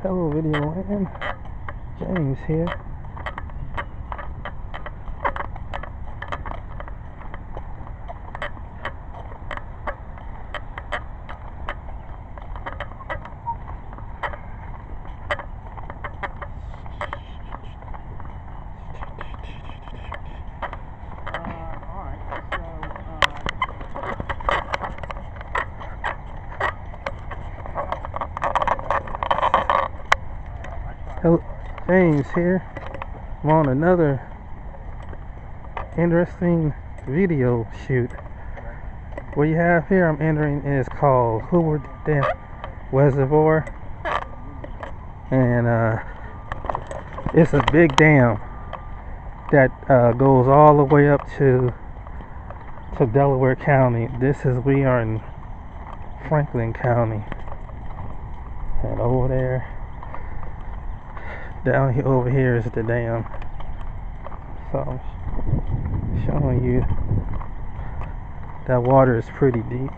Hello video land, James here. Hello, James here. I'm on another interesting video shoot. What you have here I'm entering is called Hoover Dam Westerville, and it's a big dam that goes all the way up to Delaware County. We are in Franklin County, and over there, down here, over here is the dam. So I'm showing you that water is pretty deep.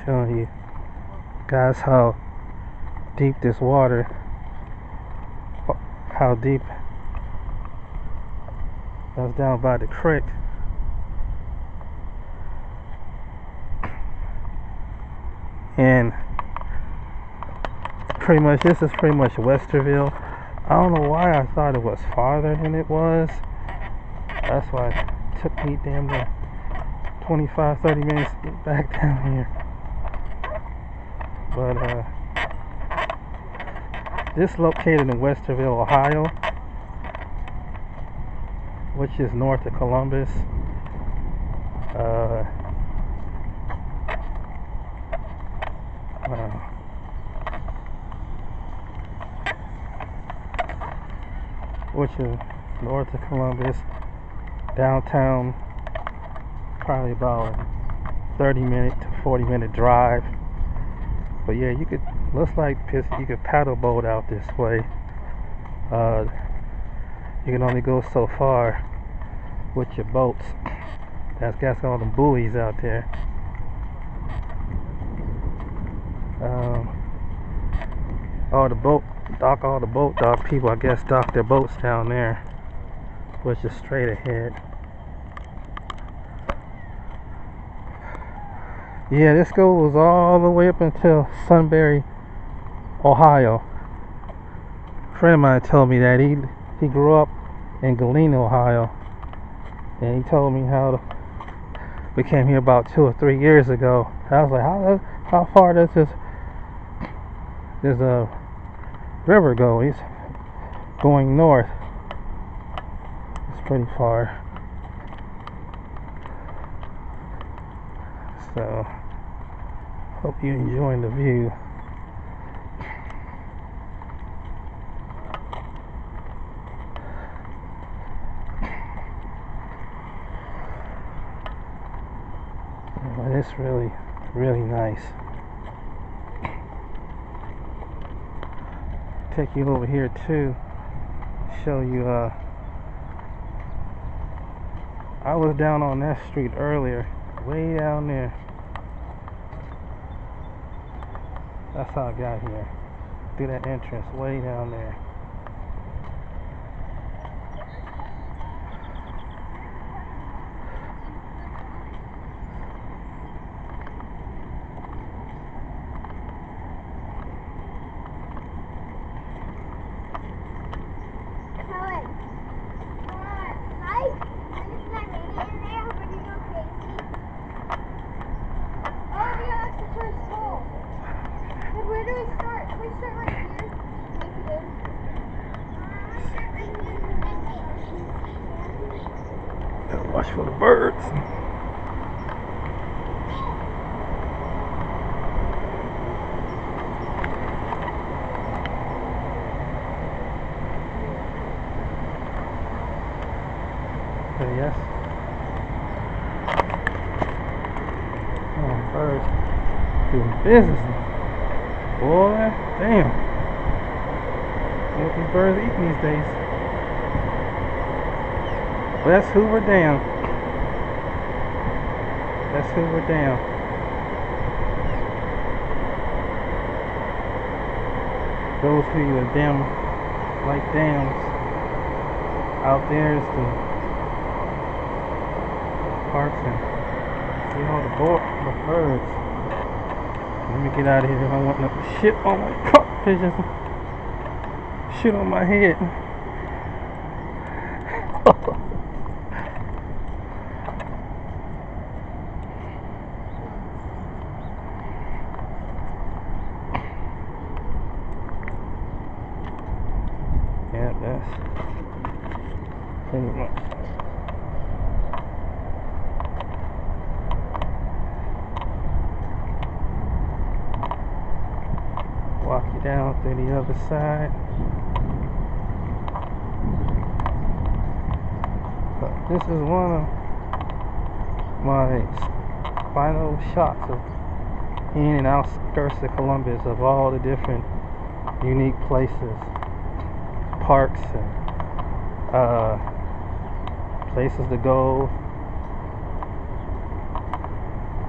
Showing you guys how deep this water, how deep that's down by the creek. And this is pretty much Westerville. I don't know why I thought it was farther than it was. That's why it took me damn near 25-30 minutes to get back down here. But this is located in Westerville, Ohio, which is north of Columbus. Which is north of Columbus, downtown, probably about a 30-minute to 40-minute drive. But yeah, you could, looks like you could paddle boat out this way. You can only go so far with your boats. That's got all the buoys out there. All the boat dock people, I guess, dock their boats down there, which is straight ahead. Yeah, this goes all the way up until Sunbury, Ohio. A friend of mine told me that he grew up in Galena, Ohio, and he told me how we came here about 2 or 3 years ago. I was like, how far does this river go? He's going north. It's pretty far. So hope you're enjoying the view. It's really, really nice. Take you over here too, show you I was down on that street earlier, way down there. That's how I got here, through that entrance way down there. Where do we start? Can we start right here? Gotta watch for the birds. Yes. Oh, birds doing business. Boy, damn. What these birds eat these days. Let's Hoover down. Let's Hoover down. Those who are damn like dams. Out there is the parks and see all the birds. Let me get out of here. I don't want no shit on my pigeons. Shit on my head. Yeah, that's pretty much. Walk you down to the other side. But this is one of my final shots of in and outskirts of Columbus, of all the different unique places, parks, and places to go,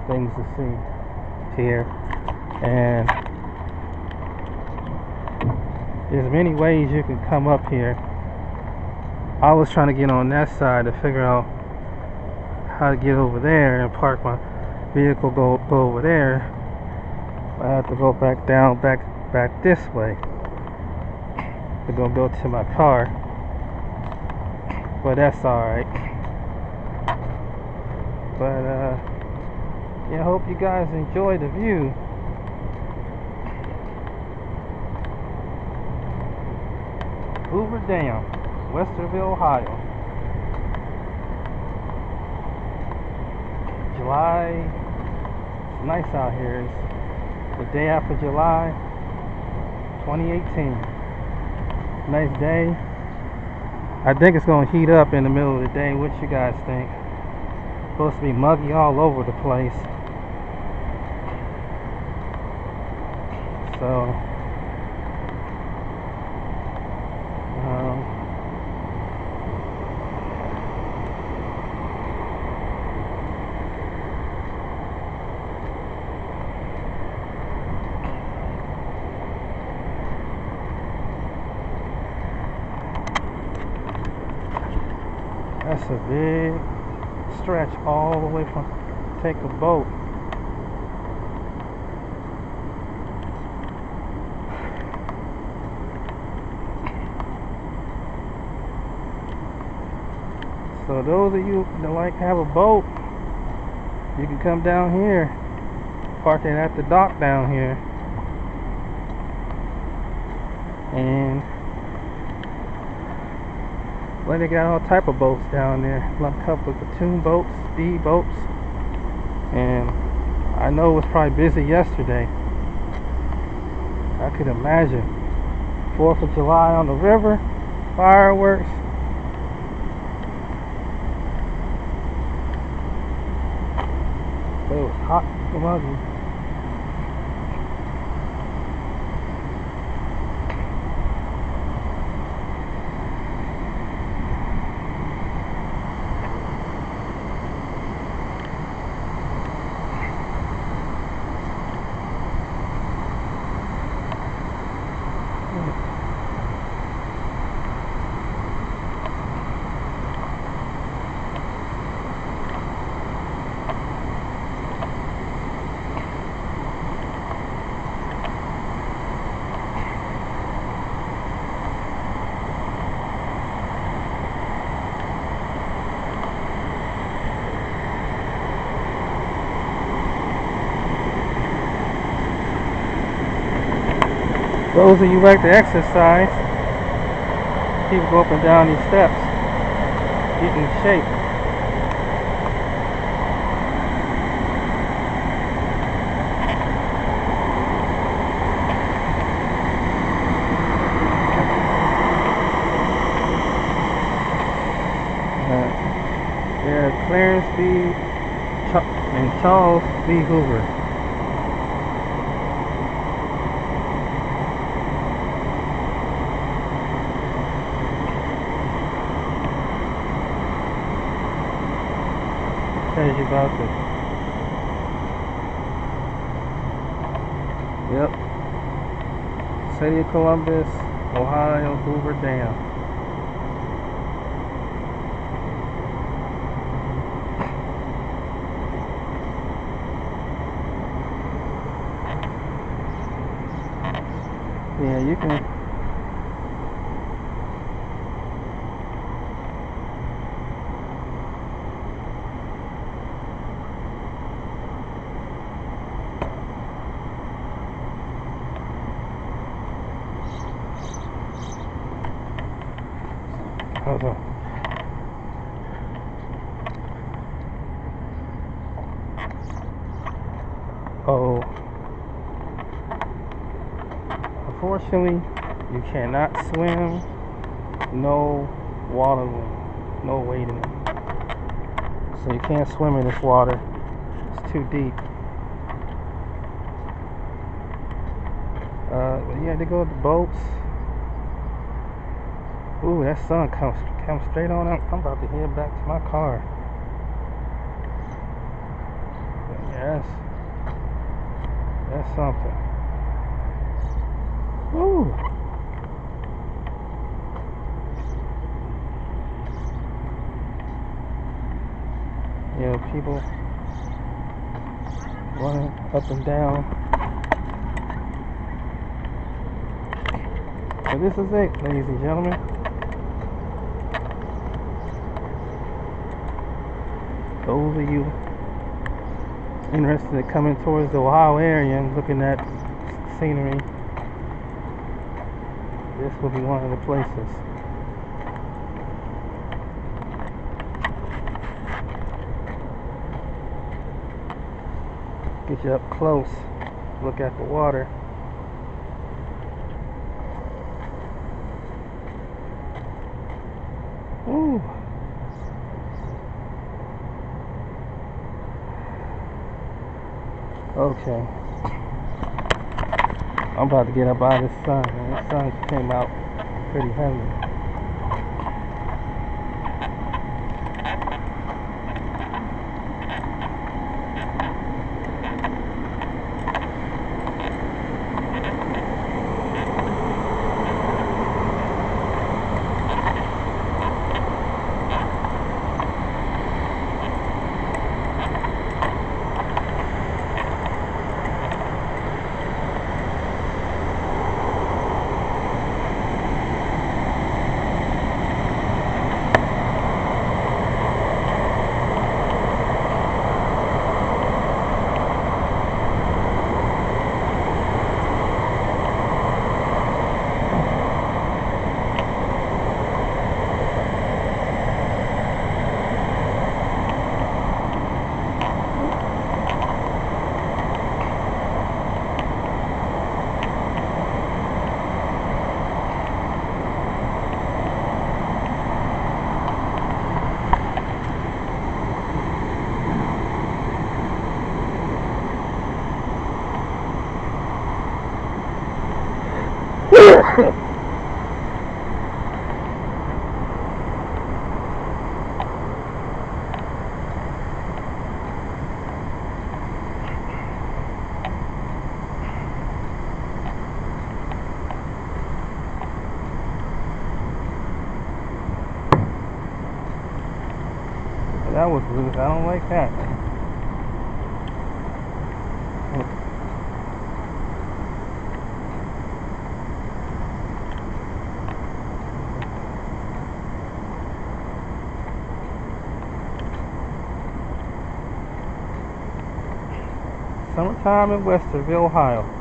things to see here. And there's many ways you can come up here. I was trying to get on that side to figure out how to get over there and park my vehicle, go over there. I have to go back down, back this way to go to my car. But that's alright. But yeah, I hope you guys enjoy the view. Hoover Dam, Westerville, Ohio. July. It's nice out here. It's the day after July 2018. Nice day. I think it's gonna heat up in the middle of the day. What you guys think? It's supposed to be muggy all over the place. So that's a big stretch all the way from take a boat. So those of you that like have a boat, you can come down here, park it at the dock down here, and well, they got all type of boats down there, like a couple of pontoon boats, speed boats, and I know it was probably busy yesterday. I could imagine 4th of July on the river, fireworks. It was hot and muggy. Those of you like to exercise, people go up and down these steps, get in shape. Yeah, Clarence B. and Charles B. Hoover. crazy about this. Yep. City of Columbus, Ohio, Hoover Dam. Yeah, you can. Hold on. Oh. Unfortunately, you cannot swim. No water, no wading. So you can't swim in this water. It's too deep. But you had to go with the boats. Ooh, that sun comes straight on up. I'm about to head back to my car. Yes, that's something. Ooh. Yeah, people running up and down. So this is it, ladies and gentlemen. Those of you interested in coming towards the Ohio area and looking at scenery, this will be one of the places. Get you up close, look at the water. Ooh. Okay. I'm about to get up out of this sun, man. The sun came out pretty heavy. That was loose. I don't like that. Summertime in Westerville, Ohio.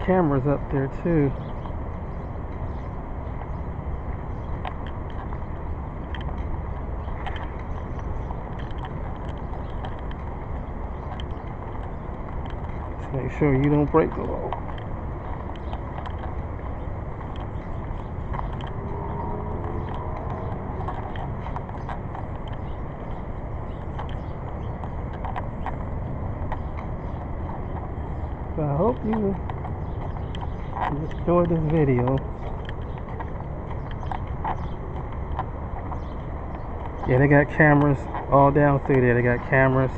cameras up there too. Just make sure you don't break the law. So I hope you enjoyed this video. Yeah, they got cameras all down through there. They got cameras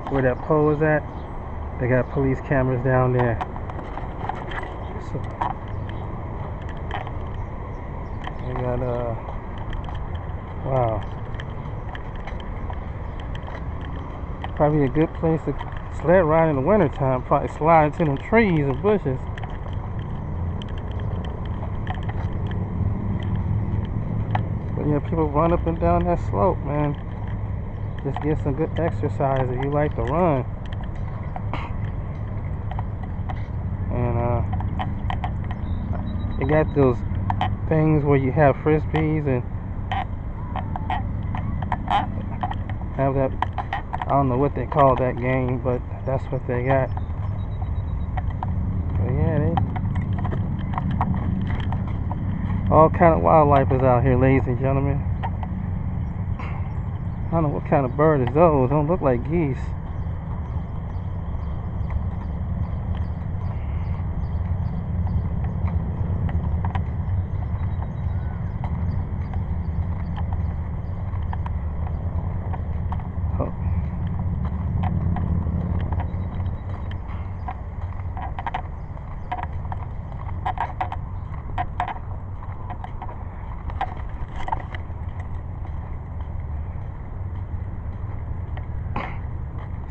where that pole is at. They got police cameras down there. So they got wow. Probably a good place to sled ride in the wintertime. Probably slide into them trees and bushes. But yeah, people run up and down that slope, man. Just get some good exercise if you like to run. And you got those things where you have frisbees and have that, I don't know what they call that game, but that's what they got. But yeah, all kind of wildlife is out here, ladies and gentlemen. I don't know what kind of bird is those. Don't look like geese.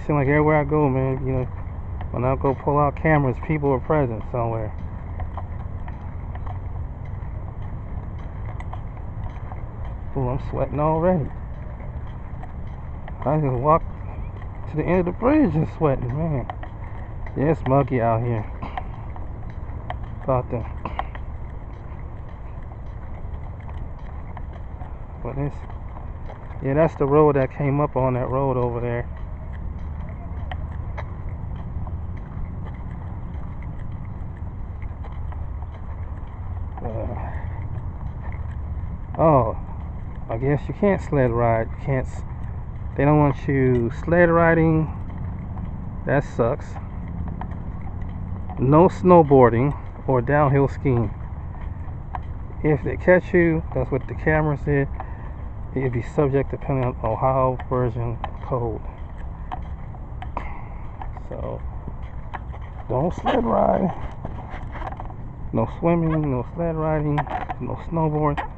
Seems like everywhere I go, man, you know, when I go pull out cameras, people are present somewhere. Oh, I'm sweating already. I just walked to the end of the bridge and sweating, man. Yeah, it's muggy out here. About that. But it's, yeah, that's the road that came up on that road over there. Oh, I guess you can't sled ride. You can't. They don't want you sled riding. That sucks. No snowboarding or downhill skiing. If they catch you, that's what the camera said. It'd be subject depending on Ohio version code. So don't sled ride. No swimming. No sled riding. No snowboard.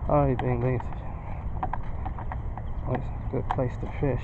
Alright then, ladies. It's a good place to fish.